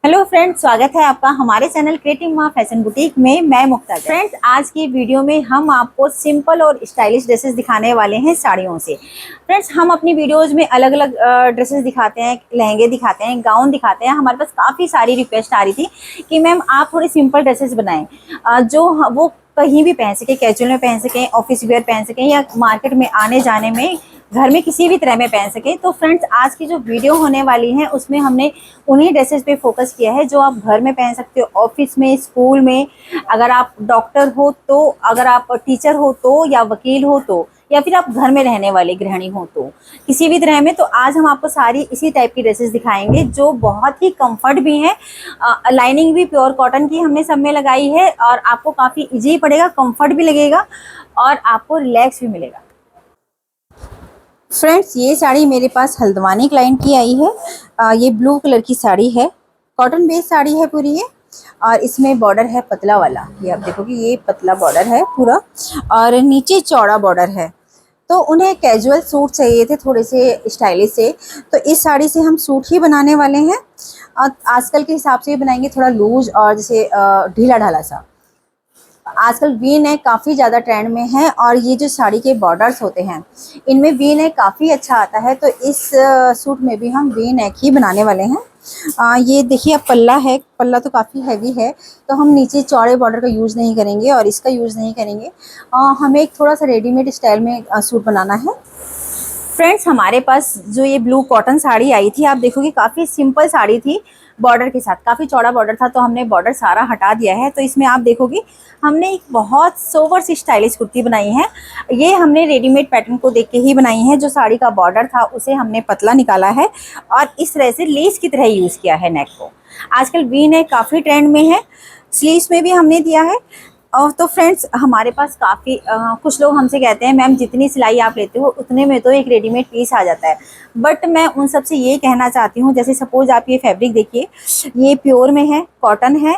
Hello friends, स्वागत है आपका हमारे चैनल क्रिएटिव माँ फैशन बुटीक में। मैं मुक्ता। फ्रेंड्स, आज की वीडियो में हम आपको सिंपल और स्टाइलिश ड्रेसेस दिखाने वाले हैं साड़ियों से। फ्रेंड्स, हम अपनी वीडियोस में अलग अलग ड्रेसेस दिखाते हैं, लहंगे दिखाते हैं, गाउन दिखाते हैं। हमारे पास काफ़ी सारी रिक्वेस्ट आ रही थी कि मैम आप थोड़ी सिंपल ड्रेसेस बनाएं जो वो कहीं भी पहन सके, कैजुअल में पहन सकें, ऑफिस वेयर पहन सकें या मार्केट में आने जाने में, घर में किसी भी तरह में पहन सके। तो फ्रेंड्स, आज की जो वीडियो होने वाली है उसमें हमने उन्हीं ड्रेसेस पे फोकस किया है जो आप घर में पहन सकते हो, ऑफिस में, स्कूल में, अगर आप डॉक्टर हो तो, अगर आप टीचर हो तो, या वकील हो तो, या फिर आप घर में रहने वाले गृहिणी हो तो, किसी भी तरह में। तो आज हम आपको सारी इसी टाइप की ड्रेसेस दिखाएंगे जो बहुत ही कंफर्ट भी हैं। लाइनिंग भी प्योर कॉटन की हमने सब में लगाई है और आपको काफ़ी ईजी पड़ेगा, कंफर्ट भी लगेगा और आपको रिलैक्स भी मिलेगा। फ्रेंड्स, ये साड़ी मेरे पास हल्द्वानी क्लाइंट की आई है। ये ब्लू कलर की साड़ी है, कॉटन बेस्ड साड़ी है पूरी ये। और इसमें बॉर्डर है पतला वाला, ये आप देखोगे ये पतला बॉर्डर है पूरा और नीचे चौड़ा बॉर्डर है। तो उन्हें कैजुअल सूट चाहिए थे, थोड़े से स्टाइलिश से, तो इस साड़ी से हम सूट ही बनाने वाले हैं। आजकल के हिसाब से बनाएंगे, थोड़ा लूज और जैसे ढीला ढाला सा। आजकल वी नेक काफ़ी ज़्यादा ट्रेंड में है और ये जो साड़ी के बॉर्डर्स होते हैं इनमें वी नेक काफ़ी अच्छा आता है। तो इस सूट में भी हम वी नेक ही बनाने वाले हैं। ये देखिए, अब पल्ला है, पल्ला तो काफ़ी हैवी है, तो हम नीचे चौड़े बॉर्डर का यूज़ नहीं करेंगे और इसका यूज़ नहीं करेंगे। हमें एक थोड़ा सा रेडीमेड स्टाइल में सूट बनाना है। फ्रेंड्स, हमारे पास जो ये ब्लू कॉटन साड़ी आई थी, आप देखोगे काफ़ी सिंपल साड़ी थी, बॉर्डर के साथ काफ़ी चौड़ा बॉर्डर था, तो हमने बॉर्डर सारा हटा दिया है। तो इसमें आप देखोगे हमने एक बहुत सोवर सी स्टाइलिश कुर्ती बनाई है। ये हमने रेडीमेड पैटर्न को देख के ही बनाई है। जो साड़ी का बॉर्डर था उसे हमने पतला निकाला है और इस तरह से लेस की तरह यूज़ किया है नेक को। आजकल वी नेक काफ़ी ट्रेंड में है, स्लीव्स में भी हमने दिया है। तो फ्रेंड्स, हमारे पास काफ़ी कुछ लोग हमसे कहते हैं मैम जितनी सिलाई आप लेते हो उतने में तो एक रेडीमेड पीस आ जाता है। बट मैं उन सब से ये कहना चाहती हूँ, जैसे सपोज आप ये फैब्रिक देखिए, ये प्योर में है, कॉटन है।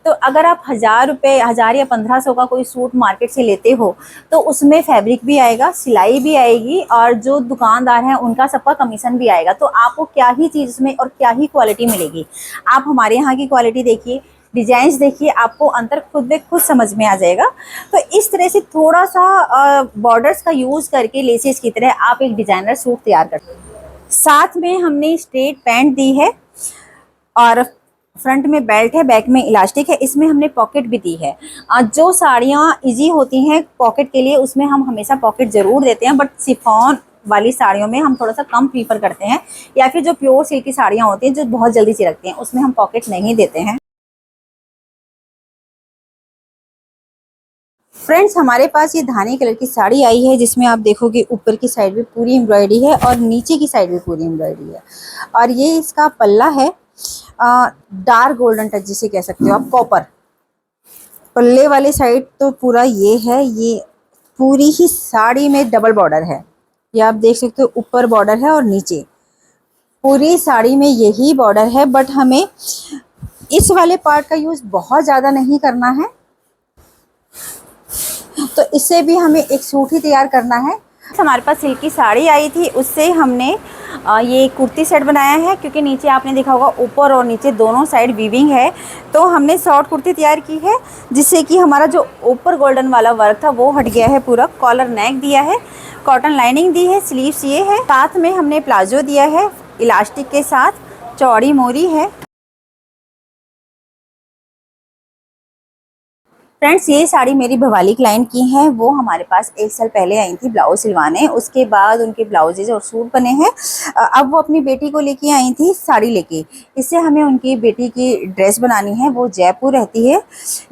तो अगर आप 1000 रुपये, 1000 या 1500 का कोई सूट मार्केट से लेते हो तो उसमें फैब्रिक भी आएगा, सिलाई भी आएगी और जो दुकानदार हैं उनका सबका कमीशन भी आएगा। तो आपको क्या ही चीज़ उसमें और क्या ही क्वालिटी मिलेगी। आप हमारे यहाँ की क्वालिटी देखिए, डिजाइन्स देखिए, आपको अंतर खुद ब खुद समझ में आ जाएगा। तो इस तरह से थोड़ा सा बॉर्डर्स का यूज़ करके लेसेस की तरह आप एक डिजाइनर सूट तैयार करते हैं। साथ में हमने स्ट्रेट पैंट दी है और फ्रंट में बेल्ट है, बैक में इलास्टिक है, इसमें हमने पॉकेट भी दी है। जो साड़ियाँ इजी होती हैं पॉकेट के लिए उसमें हम हमेशा पॉकेट ज़रूर देते हैं, बट शिफॉन वाली साड़ियों में हम थोड़ा सा कम प्रीफर करते हैं, या फिर जो प्योर सिल्क की साड़ियाँ होती हैं जो बहुत जल्दी चिरकती हैं उसमें हम पॉकेट नहीं देते हैं। फ्रेंड्स, हमारे पास ये धानी कलर की साड़ी आई है जिसमें आप देखोगे ऊपर की साइड भी पूरी एम्ब्रॉयडरी है और नीचे की साइड भी पूरी एम्ब्रॉयडरी है। और ये इसका पल्ला है, डार्क गोल्डन टच जिसे कह सकते हो आप, कॉपर। पल्ले वाली साइड तो पूरा ये है, ये पूरी ही साड़ी में डबल बॉर्डर है। ये आप देख सकते हो, ऊपर बॉर्डर है और नीचे पूरी साड़ी में यही बॉर्डर है। बट हमें इस वाले पार्ट का यूज़ बहुत ज़्यादा नहीं करना है, तो इससे भी हमें एक सूट ही तैयार करना है। हमारे पास सिल्क की साड़ी आई थी, उससे हमने ये कुर्ती सेट बनाया है। क्योंकि नीचे आपने देखा होगा ऊपर और नीचे दोनों साइड वीविंग है, तो हमने शॉर्ट कुर्ती तैयार की है जिससे कि हमारा जो ऊपर गोल्डन वाला वर्क था वो हट गया है पूरा। कॉलर नेक दिया है, कॉटन लाइनिंग दी है, स्लीव्स ये है, साथ में हमने प्लाजो दिया है इलास्टिक के साथ, चौड़ी मोरी है। फ्रेंड्स, ये साड़ी मेरी भवाली क्लाइंट की है, वो हमारे पास 1 साल पहले आई थी ब्लाउज सिलवाने। उसके बाद उनके ब्लाउजेज और सूट बने हैं। अब वो अपनी बेटी को लेके आई थी साड़ी लेके, इससे हमें उनकी बेटी की ड्रेस बनानी है। वो जयपुर रहती है।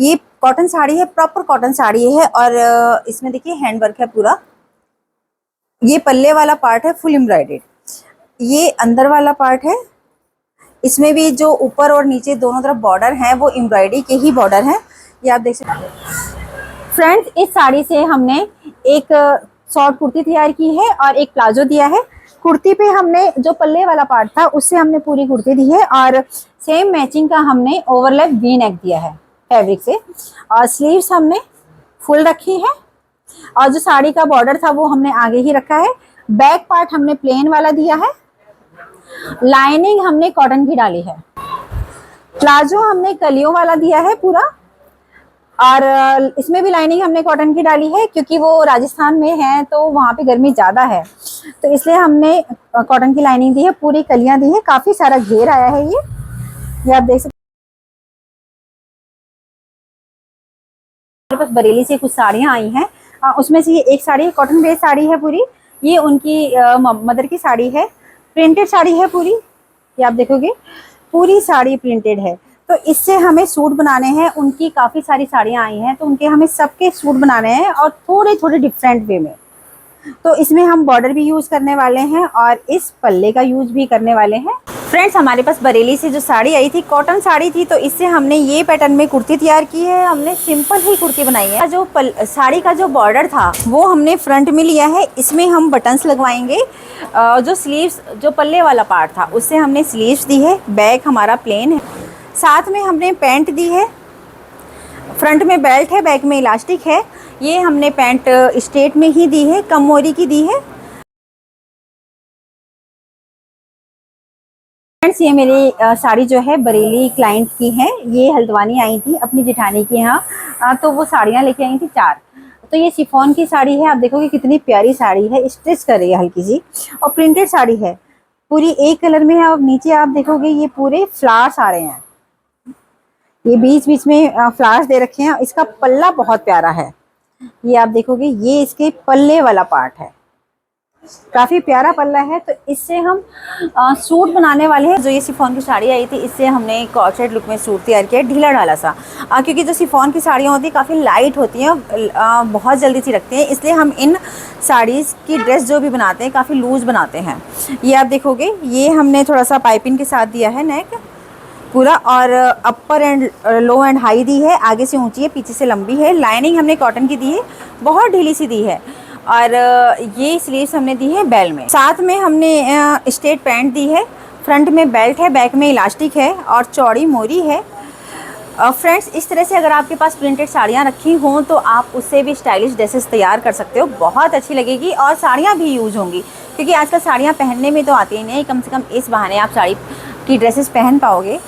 ये कॉटन साड़ी है, प्रॉपर कॉटन साड़ी है और इसमें देखिए हैंड वर्क है पूरा। ये पल्ले वाला पार्ट है फुल एम्ब्रॉयडेड, ये अंदर वाला पार्ट है, इसमें भी जो ऊपर और नीचे दोनों तरफ बॉर्डर हैं वो एम्ब्रॉयडरी के ही बॉर्डर हैं, ये आप देख सकते हैं। फ्रेंड्स, इस साड़ी से हमने एक शॉर्ट कुर्ती तैयार की है और एक प्लाजो दिया है। कुर्ती पे हमने जो पल्ले वाला पार्ट था उससे हमने पूरी कुर्ती दी है और सेम मैचिंग का हमने ओवरलैप वी नेक दिया है फैब्रिक से। और स्लीव्स हमने फुल रखी है और जो साड़ी का बॉर्डर था वो हमने आगे ही रखा है। बैक पार्ट हमने प्लेन वाला दिया है, लाइनिंग हमने कॉटन की डाली है। प्लाजो हमने कलियों वाला दिया है पूरा, और इसमें भी लाइनिंग हमने कॉटन की डाली है, क्योंकि वो राजस्थान में है तो वहाँ पे गर्मी ज़्यादा है, तो इसलिए हमने कॉटन की लाइनिंग दी है, पूरी कलियां दी है, काफ़ी सारा घेर आया है ये आप देख सकते हैं। मेरे पास बरेली से कुछ साड़ियाँ आई हैं, उसमें से ये एक साड़ी कॉटन बेस्ड साड़ी है पूरी, ये उनकी मदर की साड़ी है, प्रिंटेड साड़ी है पूरी, ये आप देखोगे पूरी साड़ी प्रिंटेड है। तो इससे हमें सूट बनाने हैं, उनकी काफ़ी सारी साड़ियाँ आई हैं तो उनके हमें सबके सूट बनाने हैं, और थोड़े थोड़े डिफरेंट वे में। तो इसमें हम बॉर्डर भी यूज़ करने वाले हैं और इस पल्ले का यूज़ भी करने वाले हैं। फ्रेंड्स, हमारे पास बरेली से जो साड़ी आई थी कॉटन साड़ी थी, तो इससे हमने ये पैटर्न में कुर्ती तैयार की है। हमने सिंपल ही कुर्ती बनाई है। जो साड़ी का जो बॉर्डर था वो हमने फ्रंट में लिया है, इसमें हम बटन्स लगवाएंगे। जो स्लीव्स, जो पल्ले वाला पार्ट था उससे हमने स्लीव्स दी है। बैक हमारा प्लेन है, साथ में हमने पैंट दी है, फ्रंट में बेल्ट है, बैक में इलास्टिक है। ये हमने पैंट स्ट्रेट में ही दी है, कम मोरी की दी है। फ्रेंड्स, ये मेरी साड़ी जो है बरेली क्लाइंट की है, ये हल्द्वानी आई थी अपनी जेठानी के यहाँ, तो वो साड़ियाँ लेके आई थी 4। तो ये शिफॉन की साड़ी है, आप देखोगे कितनी प्यारी साड़ी है, स्टिच कर रही है हल्की सी, और प्रिंटेड साड़ी है, पूरी एक कलर में है। और नीचे आप देखोगे ये पूरे फ्लावर्स आ रहे हैं, ये बीच बीच में फ्लावर्स दे रखे हैं। इसका पल्ला बहुत प्यारा है, ये आप देखोगे ये इसके पल्ले वाला पार्ट है, काफ़ी प्यारा पल्ला है। तो इससे हम सूट बनाने वाले हैं। जो ये शिफॉन की साड़ी आई थी इससे हमने कॉर्सेट लुक में सूट तैयार किया, ढीला ढाला सा, क्योंकि जो शिफॉन की साड़ियाँ होती हैं काफ़ी लाइट होती हैं, बहुत जल्दी सी रखती हैं, इसलिए हम इन साड़ीज़ की ड्रेस जो भी बनाते हैं काफ़ी लूज बनाते हैं। ये आप देखोगे ये हमने थोड़ा सा पाइपिंग के साथ दिया है नेक पूरा, और अपर एंड लो एंड हाई दी है, आगे से ऊंची है पीछे से लंबी है। लाइनिंग हमने कॉटन की दी है, बहुत ढीली सी दी है, और ये स्लीव्स हमने दी है बेल में। साथ में हमने स्ट्रेट पैंट दी है, फ्रंट में बेल्ट है, बैक में इलास्टिक है और चौड़ी मोरी है। फ्रेंड्स, इस तरह से अगर आपके पास प्रिंटेड साड़ियाँ रखी हों तो आप उससे भी स्टाइलिश ड्रेसेस तैयार कर सकते हो, बहुत अच्छी लगेगी और साड़ियाँ भी यूज होंगी, क्योंकि आजकल साड़ियाँ पहनने में तो आती ही नहीं, कम से कम इस बहाने आप साड़ी की ड्रेसेस पहन पाओगे।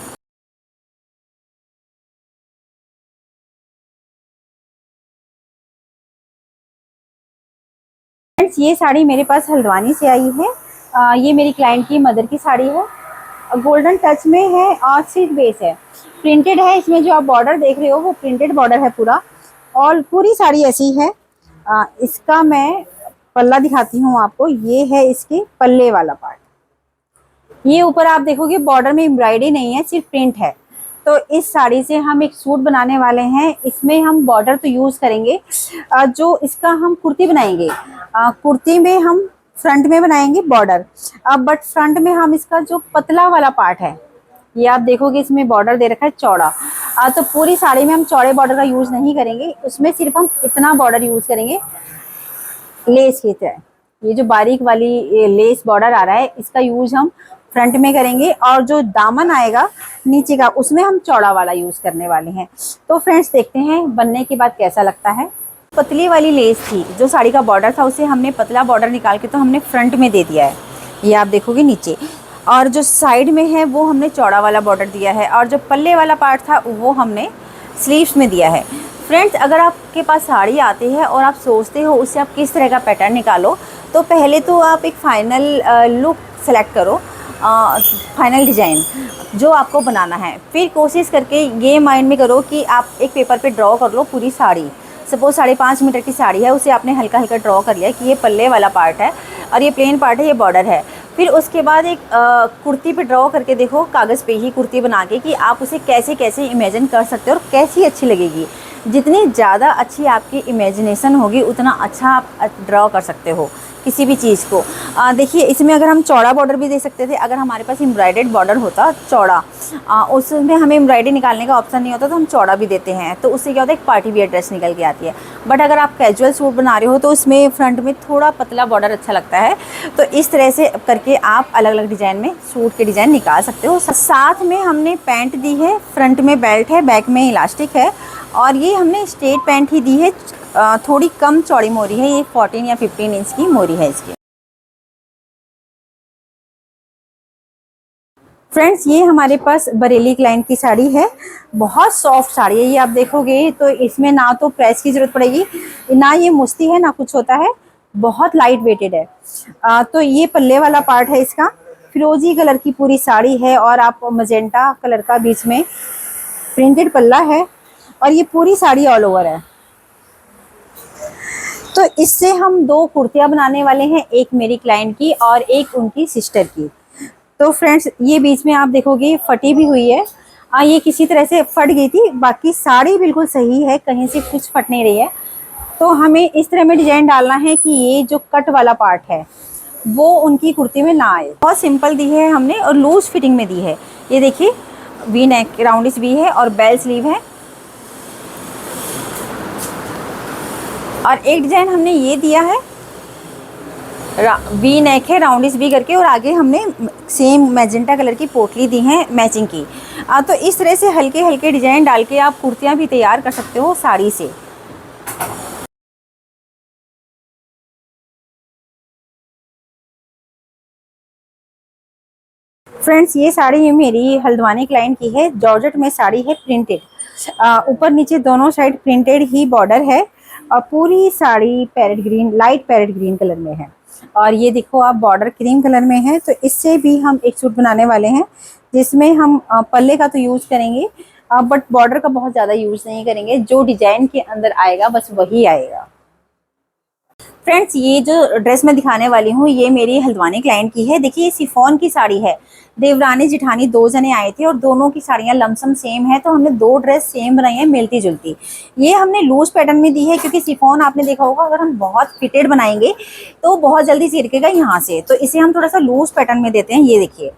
फ्रेंड्स, ये साड़ी मेरे पास हल्द्वानी से आई है, ये मेरी क्लाइंट की मदर की साड़ी है, गोल्डन टच में है और सिल्क बेस है, प्रिंटेड है। इसमें जो आप बॉर्डर देख रहे हो वो प्रिंटेड बॉर्डर है पूरा, और पूरी साड़ी ऐसी है। इसका मैं पल्ला दिखाती हूँ आपको, ये है इसके पल्ले वाला पार्ट। ये ऊपर आप देखोगे बॉर्डर में एम्ब्रॉयडरी नहीं है, सिर्फ प्रिंट है। तो इस साड़ी से हम एक सूट बनाने वाले हैं, इसमें हम बॉर्डर तो यूज़ करेंगे, जो इसका हम कुर्ती बनाएंगे, कुर्ती में हम फ्रंट में बनाएंगे बॉर्डर, बट फ्रंट में हम इसका जो पतला वाला पार्ट है, ये आप देखोगे इसमें बॉर्डर दे रखा है चौड़ा, तो पूरी साड़ी में हम चौड़े बॉर्डर का यूज़ नहीं करेंगे, उसमें सिर्फ हम इतना बॉर्डर यूज़ करेंगे लेस की तरह। ये जो बारीक वाली ये लेस बॉर्डर आ रहा है इसका यूज हम फ्रंट में करेंगे, और जो दामन आएगा नीचे का उसमें हम चौड़ा वाला यूज करने वाले हैं। तो फ्रेंड्स, देखते हैं बनने के बाद कैसा लगता है। पतली वाली लेस थी, जो साड़ी का बॉर्डर था उसे हमने पतला बॉर्डर निकाल के तो हमने फ्रंट में दे दिया है, ये आप देखोगे नीचे, और जो साइड में है वो हमने चौड़ा वाला बॉर्डर दिया है, और जो पल्ले वाला पार्ट था वो हमने स्लीव्स में दिया है। फ्रेंड्स, अगर आपके पास साड़ी आती है और आप सोचते हो उससे आप किस तरह का पैटर्न निकालो, तो पहले तो आप एक फ़ाइनल लुक सेलेक्ट करो, फाइनल डिज़ाइन जो आपको बनाना है। फिर कोशिश करके ये माइंड में करो कि आप एक पेपर पे ड्रॉ कर लो पूरी साड़ी। सपोज 5.5 मीटर की साड़ी है, उसे आपने हल्का हल्का ड्रॉ कर लिया कि ये पल्ले वाला पार्ट है और ये प्लेन पार्ट है, ये बॉर्डर है। फिर उसके बाद एक कुर्ती पे ड्रॉ करके देखो, कागज़ पे ही कुर्ती बना के, कि आप उसे कैसे कैसे इमेजिन कर सकते हो और कैसी अच्छी लगेगी। जितनी ज़्यादा अच्छी आपकी इमेजिनेशन होगी उतना अच्छा आप ड्रॉ कर सकते हो किसी भी चीज़ को। देखिए, इसमें अगर हम चौड़ा बॉर्डर भी दे सकते थे, अगर हमारे पास एम्ब्रॉयडर्ड बॉर्डर होता चौड़ा, उसमें हमें एम्ब्रॉयडरी निकालने का ऑप्शन नहीं होता तो हम चौड़ा भी देते हैं, तो उससे क्या होता है एक पार्टी वियर ड्रेस निकल के आती है। बट अगर आप कैजुअल सूट बना रहे हो तो उसमें फ्रंट में थोड़ा पतला बॉर्डर अच्छा लगता है। तो इस तरह से करके आप अलग अलग डिज़ाइन में सूट के डिज़ाइन निकाल सकते हो। साथ में हमने पैंट दी है, फ्रंट में बेल्ट है, बैक में इलास्टिक है, और ये हमने स्ट्रेट पैंट ही दी है, थोड़ी कम चौड़ी मोरी है, ये 14 या 15 इंच की मोरी है इसकी। फ्रेंड्स ये हमारे पास बरेली क्लाइंट की साड़ी है, बहुत सॉफ्ट साड़ी है। ये आप देखोगे तो इसमें ना तो प्रेस की जरूरत पड़ेगी, ना ये मुश्ती है, ना कुछ होता है, बहुत लाइट वेटेड है। तो ये पल्ले वाला पार्ट है इसका, फिरोजी कलर की पूरी साड़ी है और आप मजेंटा कलर का बीच में प्रिंटेड पल्ला है और ये पूरी साड़ी ऑल ओवर है। तो इससे हम दो कुर्तियां बनाने वाले हैं, एक मेरी क्लाइंट की और एक उनकी सिस्टर की। तो फ्रेंड्स ये बीच में आप देखोगे फटी भी हुई है, ये किसी तरह से फट गई थी, बाकी साड़ी बिल्कुल सही है, कहीं से कुछ फट नहीं रही है। तो हमें इस तरह में डिजाइन डालना है कि ये जो कट वाला पार्ट है वो उनकी कुर्ती में ना आए। बहुत सिंपल दी है हमने और लूज फिटिंग में दी है। ये देखिए वी नेक राउंडिश वी है और बेल स्लीव है। और एक डिजाइन हमने ये दिया है, वी नेक है राउंडिश वी करके, और आगे हमने सेम मैजेंटा कलर की पोटली दी है मैचिंग की। तो इस तरह से हल्के हल्के डिजाइन डाल के आप कुर्तियां भी तैयार कर सकते हो साड़ी से। फ्रेंड्स ये साड़ी मेरी हल्द्वानी क्लाइंट की है, जॉर्जेट में साड़ी है, प्रिंटेड, ऊपर नीचे दोनों साइड प्रिंटेड ही बॉर्डर है और पूरी sari parrot green, light parrot green colour में है। और ये देखो आप बॉर्डर क्रीम कलर में है। तो इससे भी हम एक सूट बनाने वाले हैं जिसमें हम पल्ले का तो यूज करेंगे बट बॉर्डर का बहुत ज़्यादा यूज नहीं करेंगे, जो डिजाइन के अंदर आएगा बस वही आएगा। फ्रेंड्स ये जो ड्रेस मैं दिखाने वाली हूँ ये मेरी हल्द्वानी क्लाइंट की है। देखिए ये शिफॉन की साड़ी है, देवरानी जिठानी दो जने आए थे और दोनों की साड़ियाँ लमसम सेम है, तो हमने दो ड्रेस सेम बनाई है मिलती जुलती। ये हमने लूज पैटर्न में दी है क्योंकि शिफॉन आपने देखा होगा अगर हम बहुत फिटेड बनाएंगे तो बहुत जल्दी सिरकेगा यहाँ से, तो इसे हम थोड़ा सा लूज पैटर्न में देते हैं। ये देखिए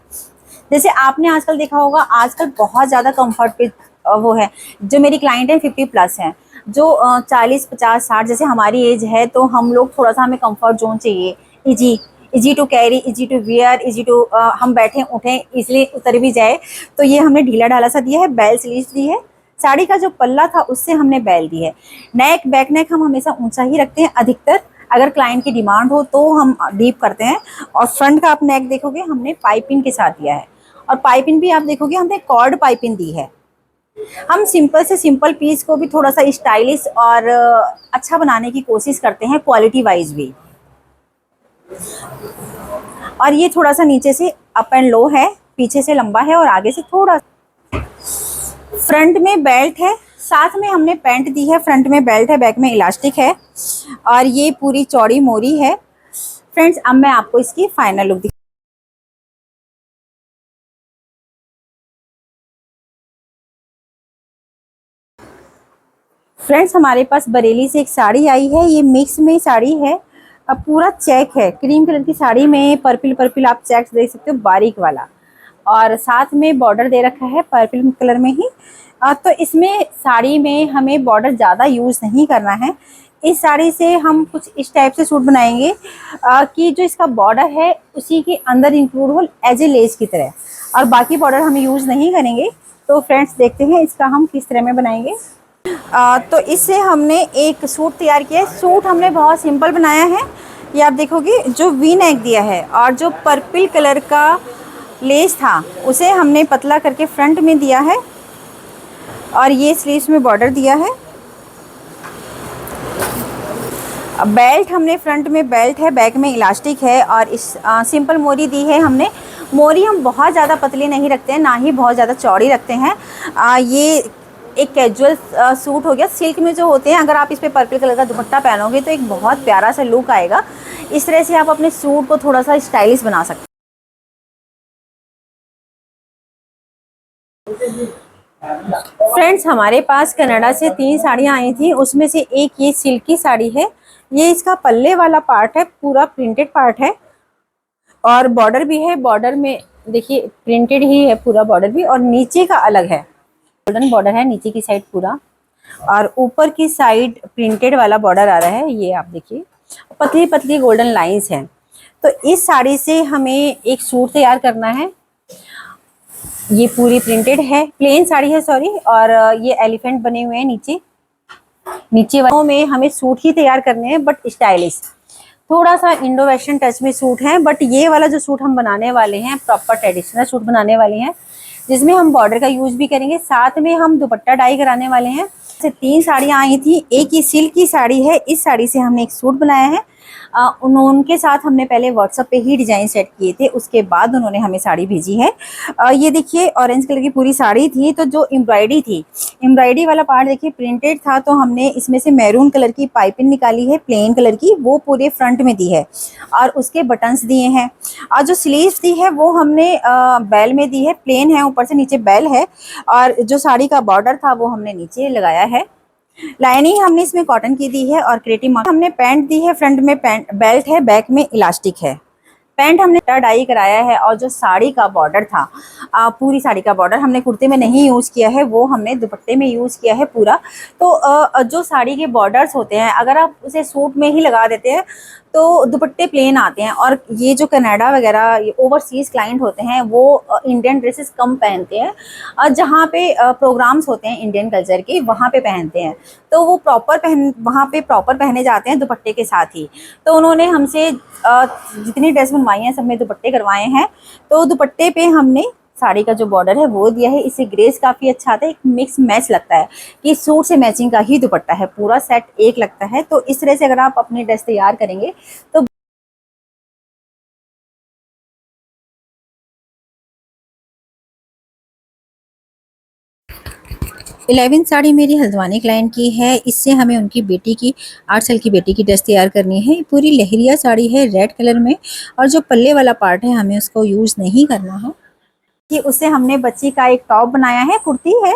जैसे आपने आजकल देखा होगा, आजकल बहुत ज़्यादा कम्फर्ट पे वो है, जो मेरी क्लाइंट है 50+ हैं, जो 40 50 60 जैसे हमारी एज है, तो हम लोग थोड़ा सा हमें कंफर्ट जोन चाहिए, easy to carry, easy to wear, easy to हम बैठे उठें इसलिए उतर भी जाए। तो ये हमने ढीला ढाला सा दिया है, बेल स्लीव्स दी है, साड़ी का जो पल्ला था उससे हमने बेल दी है। नेक बैक नेक हम हमेशा ऊंचा ही रखते हैं अधिकतर, अगर क्लाइंट की डिमांड हो तो हम डीप करते हैं। और फ्रंट का आप नेक देखोगे हमने पाइपिंग के साथ दिया है, और पाइपिंग भी आप देखोगे हमने कॉर्ड पाइपिंग दी है। हम सिंपल से सिंपल पीस को भी थोड़ा सा स्टाइलिश और अच्छा बनाने की कोशिश करते हैं क्वालिटी वाइज भी। और ये थोड़ा सा नीचे से अप एंड लो है, पीछे से लंबा है और आगे से थोड़ा। फ्रंट में बेल्ट है, साथ में हमने पैंट दी है, फ्रंट में बेल्ट है, बैक में इलास्टिक है और ये पूरी चौड़ी मोरी है। फ्रेंड्स अब मैं आपको इसकी फाइनल लुक फ्रेंड्स हमारे पास बरेली से एक साड़ी आई है, ये मिक्स में साड़ी है, अब पूरा चेक है, क्रीम कलर की साड़ी में पर्पल पर्पल आप चेक्स देख सकते हो बारीक वाला, और साथ में बॉर्डर दे रखा है पर्पल कलर में ही। तो इसमें साड़ी में हमें बॉर्डर ज़्यादा यूज़ नहीं करना है। इस साड़ी से हम कुछ इस टाइप से सूट बनाएंगे कि जो इसका बॉर्डर है उसी के अंदर इंक्लूड हो एज ए लेस की तरह, और बाकी बॉर्डर हम यूज़ नहीं करेंगे। तो फ्रेंड्स देखते हैं इसका हम किस तरह में बनाएंगे। तो इससे हमने एक सूट तैयार किया है। सूट हमने बहुत सिंपल बनाया है, ये आप देखोगे जो वी नेक दिया है और जो पर्पल कलर का लेस था उसे हमने पतला करके फ्रंट में दिया है और ये स्लीव्स में बॉर्डर दिया है। बेल्ट हमने फ्रंट में बेल्ट है, बैक में इलास्टिक है और इस सिंपल मोरी दी है हमने। मोरी हम बहुत ज़्यादा पतली नहीं रखते हैं, ना ही बहुत ज़्यादा चौड़ी रखते हैं। ये एक कैजुअल सूट हो गया, सिल्क में जो होते हैं, अगर आप इस पे पर्पल कलर का दुपट्टा पहनोगे तो एक बहुत प्यारा सा लुक आएगा। इस तरह से आप अपने सूट को थोड़ा सा स्टाइलिश बना सकते हैं। फ्रेंड्स हमारे पास कनाडा से 3 साड़ियाँ आई थी, उसमें से एक ये सिल्क की साड़ी है। ये इसका पल्ले वाला पार्ट है, पूरा प्रिंटेड पार्ट है और बॉर्डर भी है, बॉर्डर में देखिए प्रिंटेड ही है पूरा बॉर्डर भी, और नीचे का अलग है, गोल्डन बॉर्डर है नीचे की साइड पूरा, और ऊपर की साइड प्रिंटेड वाला बॉर्डर आ रहा है। ये आप देखिए पतली पतली गोल्डन लाइंस हैं। तो इस साड़ी से हमें एक सूट तैयार करना है। ये पूरी प्रिंटेड है, प्लेन साड़ी है सॉरी, और ये एलिफेंट बने हुए हैं नीचे वालों में हमें सूट ही तैयार करने हैं बट स्टाइलिश। थोड़ा सा इंडो वेस्टर्न टच में सूट है, बट ये वाला जो सूट हम बनाने वाले हैं प्रॉपर ट्रेडिशनल सूट बनाने वाले हैं, जिसमें हम बॉर्डर का यूज भी करेंगे, साथ में हम दुपट्टा डाई कराने वाले हैं। से 3 साड़ियाँ आई थी, एक ही सिल्क की साड़ी है, इस साड़ी से हमने एक सूट बनाया है। उनके साथ हमने पहले व्हाट्सएप पे ही डिज़ाइन सेट किए थे, उसके बाद उन्होंने हमें साड़ी भेजी है। ये देखिए ऑरेंज कलर की पूरी साड़ी थी, तो जो एम्ब्रॉयडरी थी, एम्ब्रॉयडरी वाला पार्ट देखिए प्रिंटेड था, तो हमने इसमें से मैरून कलर की पाइपिंग निकाली है प्लेन कलर की, वो पूरे फ्रंट में दी है और उसके बटन्स दिए हैं। और जो स्लीव्स दी है वो हमने बेल में दी है, प्लेन है, ऊपर से नीचे बेल है, और जो साड़ी का बॉर्डर था वो हमने नीचे लगाया है। लाइनिंग हमने इसमें कॉटन की दी है और क्रेटिव मार्क हमने पैंट दी है, फ्रंट में पैंट बेल्ट है, बैक में इलास्टिक है। पैंट हमने डाई कराया है, और जो साड़ी का बॉर्डर था, पूरी साड़ी का बॉर्डर हमने कुर्ते में नहीं यूज़ किया है, वो हमने दुपट्टे में यूज़ किया है पूरा। तो जो साड़ी के बॉर्डर्स होते हैं, अगर आप उसे सूट में ही लगा देते हैं तो दुपट्टे प्लेन आते हैं, और ये जो कनाडा वगैरह ओवरसीज़ क्लाइंट होते हैं वो इंडियन ड्रेसेस कम पहनते हैं, और जहाँ पे प्रोग्राम्स होते हैं इंडियन कल्चर के वहाँ पे पहनते हैं, तो वो वहाँ पे प्रॉपर पहने जाते हैं दुपट्टे के साथ ही। तो उन्होंने हमसे जितनी ड्रेस बनवाई हैं सब में दुपट्टे करवाए हैं, तो दुपट्टे पे हमने साड़ी का जो बॉर्डर है वो दिया है। इससे ग्रेस काफ़ी अच्छा आता है, एक मिक्स मैच लगता है कि सूट से मैचिंग का ही दुपट्टा है, पूरा सेट एक लगता है। तो इस तरह से अगर आप अपनी ड्रेस तैयार करेंगे तो 11 साड़ी मेरी हल्द्वानी क्लाइंट की है। इससे हमें उनकी बेटी की 8 साल की बेटी की ड्रेस तैयार करनी है। पूरी लहरिया साड़ी है रेड कलर में, और जो पल्ले वाला पार्ट है हमें उसको यूज़ नहीं करना है। कि उससे हमने बच्ची का एक टॉप बनाया है, कुर्ती है,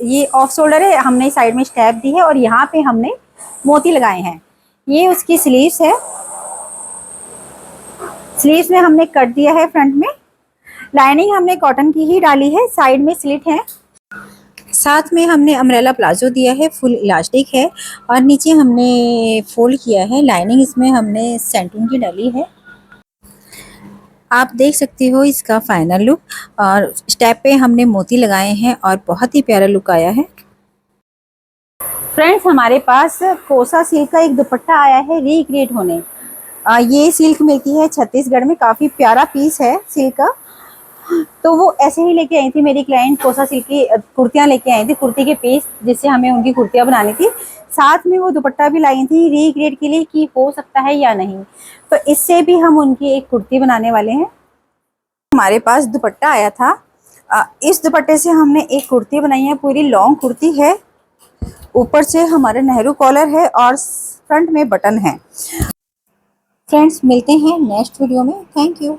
ये ऑफ शोल्डर है, हमने साइड में स्टेप दी है और यहाँ पे हमने मोती लगाए हैं। ये उसकी स्लीव्स है, स्लीव्स में हमने कट दिया है फ्रंट में। लाइनिंग हमने कॉटन की ही डाली है, साइड में स्लिट है, साथ में हमने अम्ब्रेला प्लाजो दिया है, फुल इलास्टिक है, और नीचे हमने फोल्ड किया है। लाइनिंग इसमें हमने सेंटून की डाली है। आप देख सकते हो इसका फाइनल लुक, और स्टेप पे हमने मोती लगाए हैं और बहुत ही प्यारा लुक आया है। फ्रेंड्स, हमारे पास कोसा सिल्क का एक दुपट्टा आया है रिक्रिएट होने। ये सिल्क मिलती है छत्तीसगढ़ में, काफ़ी प्यारा पीस है सिल्क का। तो वो ऐसे ही लेके आई थी मेरी क्लाइंट, कोसा सिल्क की कुर्तियाँ लेके आई थी, कुर्ती के पीस जिससे हमें उनकी कुर्तियाँ बनानी थी। साथ में वो दुपट्टा भी लाई थी रिक्रिएट के लिए कि हो सकता है या नहीं, तो इससे भी हम उनकी एक कुर्ती बनाने वाले हैं। हमारे पास दुपट्टा आया था, इस दुपट्टे से हमने एक कुर्ती बनाई है, पूरी लॉन्ग कुर्ती है, ऊपर से हमारे नेहरू कॉलर है और फ्रंट में बटन है। फ्रेंड्स, मिलते हैं नेक्स्ट वीडियो में। Thank you.